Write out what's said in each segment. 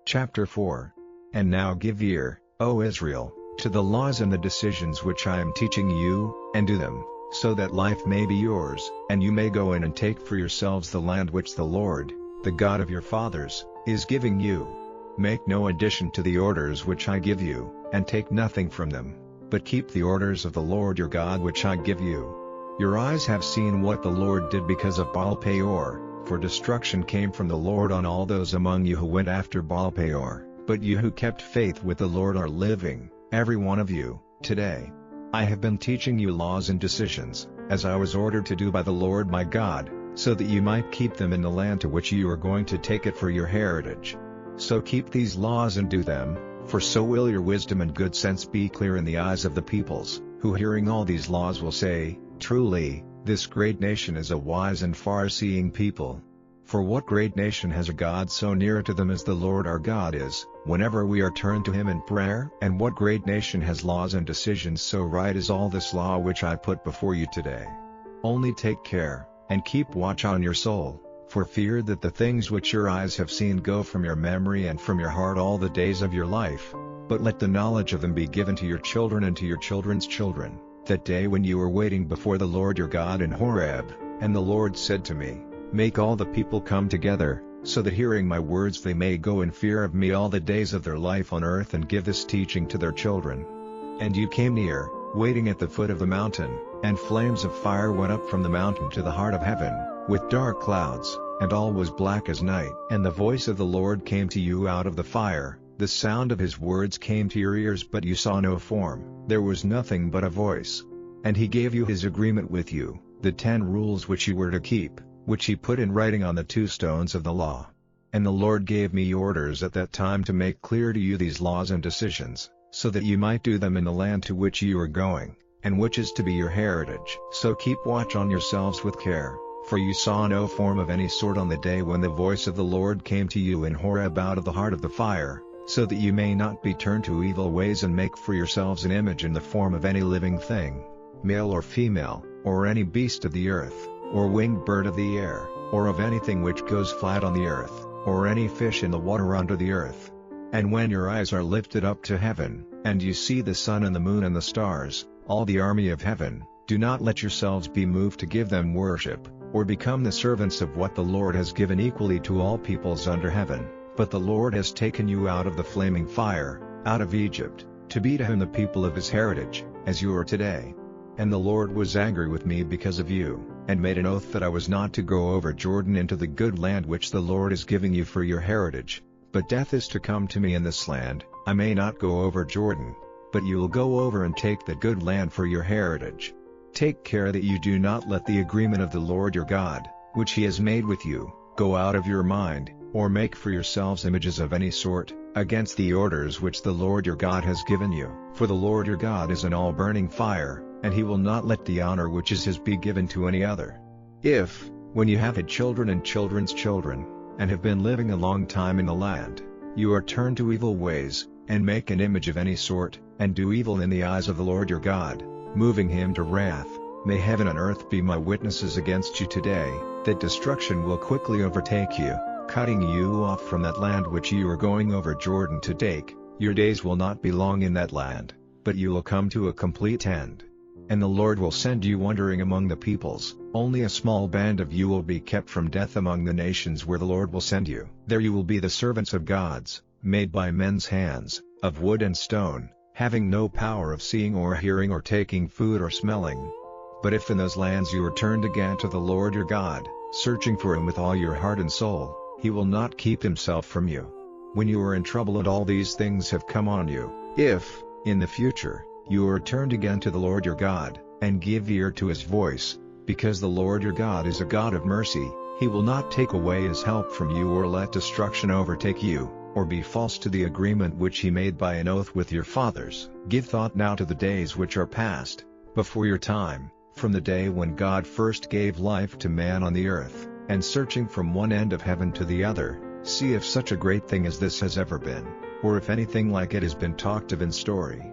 Chapter 4. And now give ear, O Israel, to the laws and the decisions which I am teaching you, and do them, so that life may be yours, and you may go in and take for yourselves the land which the Lord, the God of your fathers, is giving you. Make no addition to the orders which I give you, and take nothing from them, but keep the orders of the Lord your God which I give you. Your eyes have seen what the Lord did because of Baal-peor, for destruction came from the Lord on all those among you who went after Baal-peor, but you who kept faith with the Lord are living, every one of you, today. I have been teaching you laws and decisions, as I was ordered to do by the Lord my God, so that you might keep them in the land to which you are going to take it for your heritage. So keep these laws and do them, for so will your wisdom and good sense be clear in the eyes of the peoples, who hearing all these laws will say, Truly, this great nation is a wise and far-seeing people. For what great nation has a God so near to them as the Lord our God is, whenever we are turned to him in prayer? And what great nation has laws and decisions so right as all this law which I put before you today? Only take care, and keep watch on your soul, for fear that the things which your eyes have seen go from your memory and from your heart all the days of your life, but let the knowledge of them be given to your children and to your children's children. That day when you were waiting before the Lord your God in Horeb, and the Lord said to me, Make all the people come together, so that hearing my words they may go in fear of me all the days of their life on earth and give this teaching to their children. And you came near, waiting at the foot of the mountain, and flames of fire went up from the mountain to the heart of heaven, with dark clouds, and all was black as night. And the voice of the Lord came to you out of the fire, the sound of his words came to your ears but you saw no form, there was nothing but a voice. And he gave you his agreement with you, the 10 rules which you were to keep, which he put in writing on the 2 stones of the law. And the Lord gave me orders at that time to make clear to you these laws and decisions, so that you might do them in the land to which you are going, and which is to be your heritage. So keep watch on yourselves with care, for you saw no form of any sort on the day when the voice of the Lord came to you in Horeb out of the heart of the fire, so that you may not be turned to evil ways and make for yourselves an image in the form of any living thing, male or female, or any beast of the earth, or winged bird of the air, or of anything which goes flat on the earth, or any fish in the water under the earth. And when your eyes are lifted up to heaven, and you see the sun and the moon and the stars, all the army of heaven, do not let yourselves be moved to give them worship, or become the servants of what the Lord has given equally to all peoples under heaven. But the Lord has taken you out of the flaming fire, out of Egypt, to be to him the people of his heritage, as you are today. And the Lord was angry with me because of you, and made an oath that I was not to go over Jordan into the good land which the Lord is giving you for your heritage. But death is to come to me in this land, I may not go over Jordan, but you will go over and take the good land for your heritage. Take care that you do not let the agreement of the Lord your God, which he has made with you, go out of your mind, or make for yourselves images of any sort, against the orders which the Lord your God has given you. For the Lord your God is an all-burning fire, and he will not let the honor which is his be given to any other. If, when you have had children and children's children, and have been living a long time in the land, you are turned to evil ways, and make an image of any sort, and do evil in the eyes of the Lord your God, moving him to wrath, may heaven and earth be my witnesses against you today, that destruction will quickly overtake you, cutting you off from that land which you are going over Jordan to take. Your days will not be long in that land, but you will come to a complete end. And the Lord will send you wandering among the peoples, only a small band of you will be kept from death among the nations where the Lord will send you. There you will be the servants of gods, made by men's hands, of wood and stone, having no power of seeing or hearing or taking food or smelling. But if in those lands you are turned again to the Lord your God, searching for him with all your heart and soul, he will not keep himself from you. When you are in trouble and all these things have come on you, if, in the future, you are turned again to the Lord your God, and give ear to his voice, because the Lord your God is a God of mercy, he will not take away his help from you or let destruction overtake you, or be false to the agreement which he made by an oath with your fathers. Give thought now to the days which are past, before your time, from the day when God first gave life to man on the earth, and searching from one end of heaven to the other, see if such a great thing as this has ever been, or if anything like it has been talked of in story.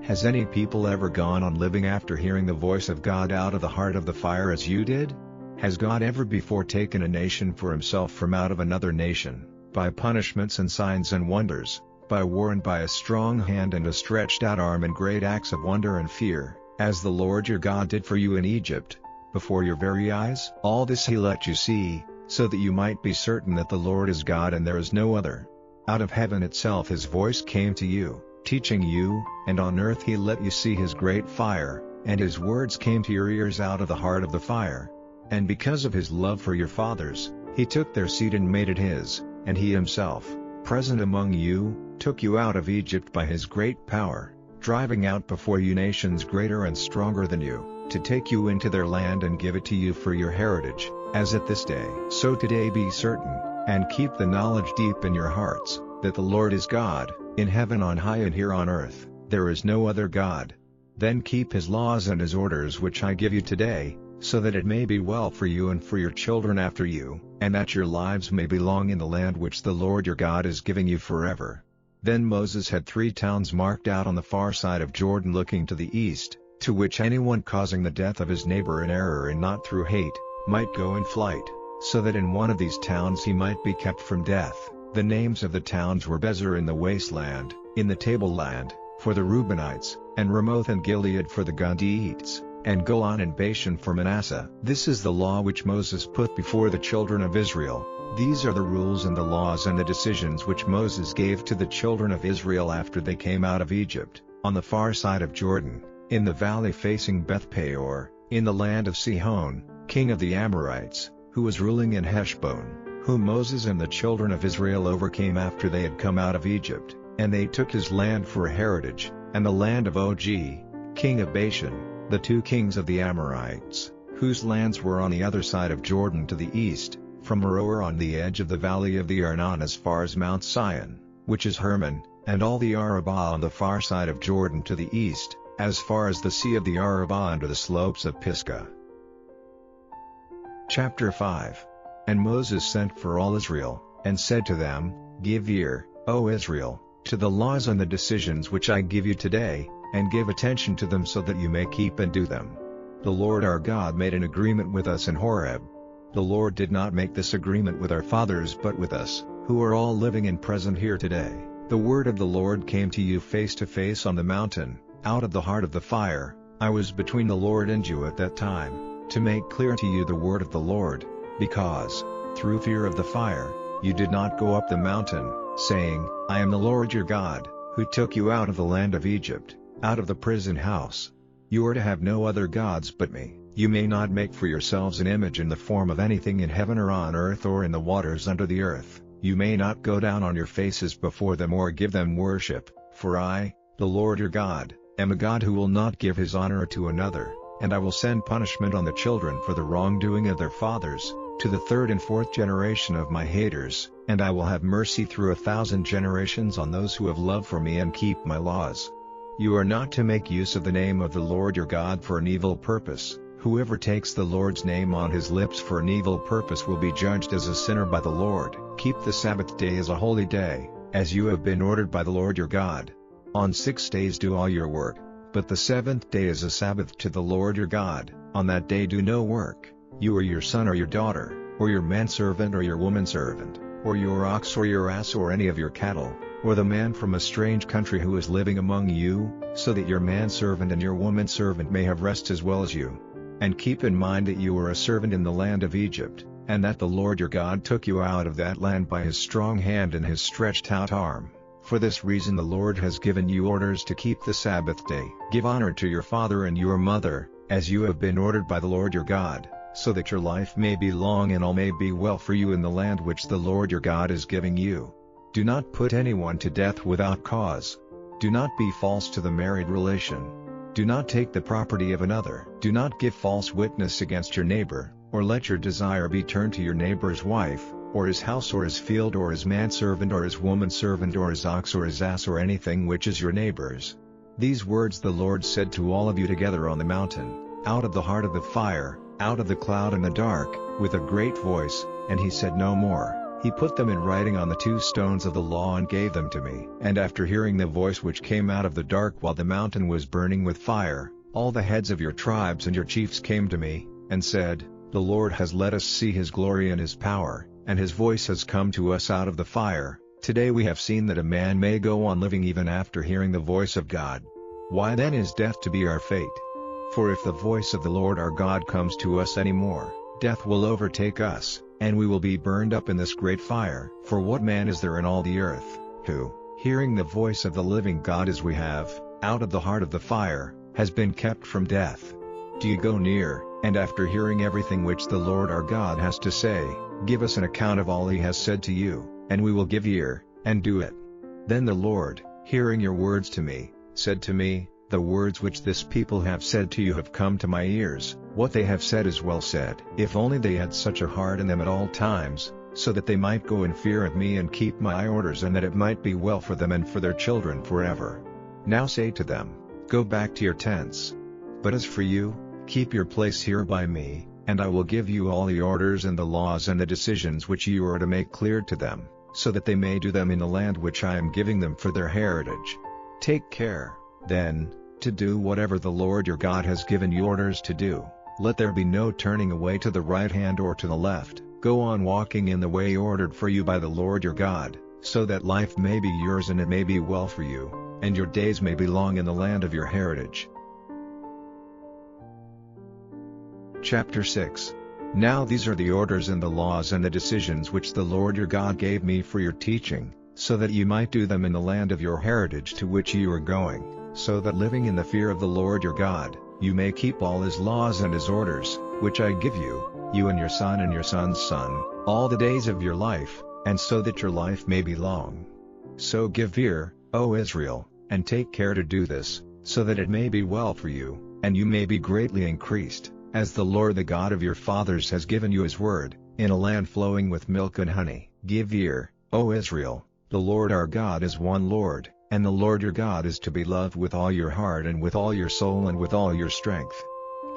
Has any people ever gone on living after hearing the voice of God out of the heart of the fire as you did? Has God ever before taken a nation for himself from out of another nation, by punishments and signs and wonders, by war and by a strong hand and a stretched out arm and great acts of wonder and fear, as the Lord your God did for you in Egypt, before your very eyes. All this he let you see, so that you might be certain that the Lord is God and there is no other. Out of heaven itself his voice came to you, teaching you, and on earth he let you see his great fire, and his words came to your ears out of the heart of the fire. And because of his love for your fathers, he took their seed and made it his, and he himself, present among you, took you out of Egypt by his great power, driving out before you nations greater and stronger than you, to take you into their land and give it to you for your heritage, as at this day. So today be certain, and keep the knowledge deep in your hearts, that the Lord is God, in heaven on high and here on earth, there is no other God. Then keep his laws and his orders which I give you today, so that it may be well for you and for your children after you, and that your lives may be long in the land which the Lord your God is giving you forever. Then Moses had 3 towns marked out on the far side of Jordan looking to the east, to which anyone causing the death of his neighbor in error and not through hate, might go in flight, so that in one of these towns he might be kept from death. The names of the towns were Bezer in the wasteland, in the tableland, for the Reubenites, and Ramoth and Gilead for the Gadiites, and Golan and Bashan for Manasseh. This is the law which Moses put before the children of Israel. These are the rules and the laws and the decisions which Moses gave to the children of Israel after they came out of Egypt, on the far side of Jordan, in the valley facing Beth Peor, in the land of Sihon, king of the Amorites, who was ruling in Heshbon, whom Moses and the children of Israel overcame after they had come out of Egypt, and they took his land for a heritage, and the land of Og, king of Bashan, the 2 kings of the Amorites, whose lands were on the other side of Jordan to the east, from Aroer on the edge of the valley of the Arnon as far as Mount Sion, which is Hermon, and all the Arabah on the far side of Jordan to the east, as far as the sea of the Arabah under the slopes of Pisgah. Chapter 5. And Moses sent for all Israel, and said to them, Give ear, O Israel, to the laws and the decisions which I give you today, and give attention to them so that you may keep and do them. The Lord our God made an agreement with us in Horeb. The Lord did not make this agreement with our fathers but with us, who are all living and present here today. The word of the Lord came to you face to face on the mountain, out of the heart of the fire. I was between the Lord and you at that time, to make clear to you the word of the Lord, because, through fear of the fire, you did not go up the mountain, saying, I am the Lord your God, who took you out of the land of Egypt, out of the prison house. You are to have no other gods but me. You may not make for yourselves an image in the form of anything in heaven or on earth or in the waters under the earth. You may not go down on your faces before them or give them worship, for I, the Lord your God, am a God who will not give his honor to another, and I will send punishment on the children for the wrongdoing of their fathers, to the 3rd and 4th generation of my haters, and I will have mercy through 1,000 generations on those who have love for me and keep my laws. You are not to make use of the name of the Lord your God for an evil purpose. Whoever takes the Lord's name on his lips for an evil purpose will be judged as a sinner by the Lord. Keep the Sabbath day as a holy day, as you have been ordered by the Lord your God. On 6 days do all your work, but the 7th day is a Sabbath to the Lord your God. On that day do no work, you or your son or your daughter, or your manservant or your womanservant, or your ox or your ass or any of your cattle, or the man from a strange country who is living among you, so that your manservant and your womanservant may have rest as well as you. And keep in mind that you were a servant in the land of Egypt, and that the Lord your God took you out of that land by his strong hand and his stretched out arm. For this reason the Lord has given you orders to keep the Sabbath day. Give honor to your father and your mother, as you have been ordered by the Lord your God, so that your life may be long and all may be well for you in the land which the Lord your God is giving you. Do not put anyone to death without cause. Do not be false to the married relation. Do not take the property of another. Do not give false witness against your neighbor, or let your desire be turned to your neighbor's wife, or his house or his field or his manservant or his womanservant or his ox or his ass or anything which is your neighbor's. These words the Lord said to all of you together on the mountain, out of the heart of the fire, out of the cloud and the dark, with a great voice, and he said no more. He put them in writing on the 2 stones of the law and gave them to me. And after hearing the voice which came out of the dark while the mountain was burning with fire, all the heads of your tribes and your chiefs came to me, and said, The Lord has let us see his glory and his power. and his voice has come to us out of the fire. Today we have seen that a man may go on living even after hearing the voice of God. Why then is death to be our fate? For if the voice of the Lord our God comes to us anymore, death will overtake us, and we will be burned up in this great fire. For what man is there in all the earth, who, hearing the voice of the living God as we have, out of the heart of the fire, has been kept from death? Do you go near, and after hearing everything which the Lord our God has to say, give us an account of all he has said to you, and we will give ear, and do it. Then the Lord, hearing your words to me, said to me, the words which this people have said to you have come to my ears. What they have said is well said. If only they had such a heart in them at all times, so that they might go in fear of me and keep my orders, and that it might be well for them and for their children forever. Now say to them, go back to your tents. But as for you, keep your place here by me, and I will give you all the orders and the laws and the decisions which you are to make clear to them, so that they may do them in the land which I am giving them for their heritage. Take care, then, to do whatever the Lord your God has given you orders to do. Let there be no turning away to the right hand or to the left. Go on walking in the way ordered for you by the Lord your God, so that life may be yours and it may be well for you, and your days may be long in the land of your heritage. Chapter 6. Now these are the orders and the laws and the decisions which the Lord your God gave me for your teaching, so that you might do them in the land of your heritage to which you are going, so that living in the fear of the Lord your God, you may keep all his laws and his orders, which I give you, you and your son and your son's son, all the days of your life, and so that your life may be long. So give ear, O Israel, and take care to do this, so that it may be well for you, and you may be greatly increased, as the Lord the God of your fathers has given you his word, in a land flowing with milk and honey. Give ear, O Israel, the Lord our God is one Lord, and the Lord your God is to be loved with all your heart and with all your soul and with all your strength.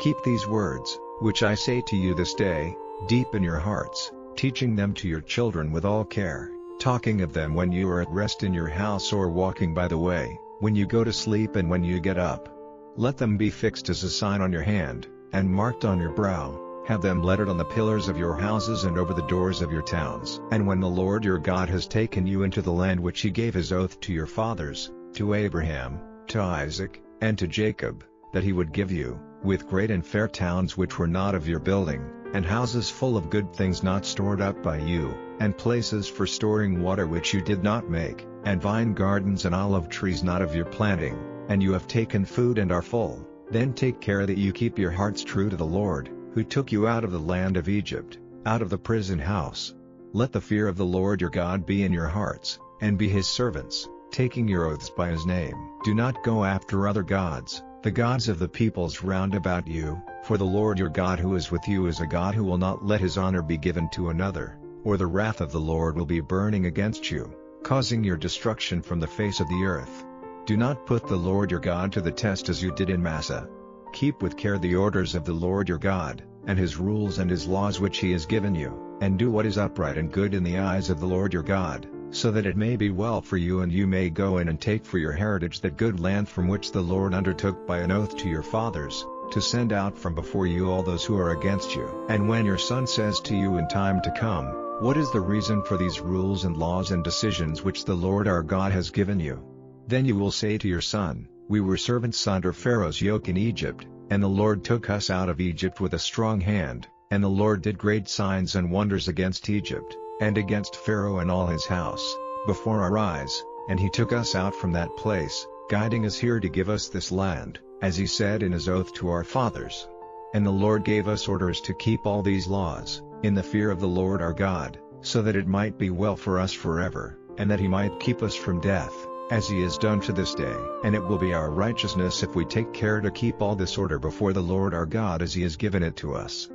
Keep these words, which I say to you this day, deep in your hearts, teaching them to your children with all care, talking of them when you are at rest in your house or walking by the way, when you go to sleep and when you get up. Let them be fixed as a sign on your hand, and marked on your brow. Have them lettered on the pillars of your houses and over the doors of your towns. And when the Lord your God has taken you into the land which he gave his oath to your fathers, to Abraham, to Isaac, and to Jacob, that he would give you, with great and fair towns which were not of your building, and houses full of good things not stored up by you, and places for storing water which you did not make, and vine gardens and olive trees not of your planting, and you have taken food and are full, then take care that you keep your hearts true to the Lord, who took you out of the land of Egypt, out of the prison house. Let the fear of the Lord your God be in your hearts, and be his servants, taking your oaths by his name. Do not go after other gods, the gods of the peoples round about you, for the Lord your God who is with you is a God who will not let his honor be given to another, or the wrath of the Lord will be burning against you, causing your destruction from the face of the earth. Do not put the Lord your God to the test as you did in Massah. Keep with care the orders of the Lord your God, and his rules and his laws which he has given you, and do what is upright and good in the eyes of the Lord your God, so that it may be well for you and you may go in and take for your heritage that good land from which the Lord undertook by an oath to your fathers, to send out from before you all those who are against you. And when your son says to you in time to come, what is the reason for these rules and laws and decisions which the Lord our God has given you? Then you will say to your son, we were servants under Pharaoh's yoke in Egypt, and the Lord took us out of Egypt with a strong hand, and the Lord did great signs and wonders against Egypt, and against Pharaoh and all his house, before our eyes, and he took us out from that place, guiding us here to give us this land, as he said in his oath to our fathers. And the Lord gave us orders to keep all these laws, in the fear of the Lord our God, so that it might be well for us forever, and that he might keep us from death, as he has done to this day. And it will be our righteousness if we take care to keep all this order before the Lord our God as he has given it to us.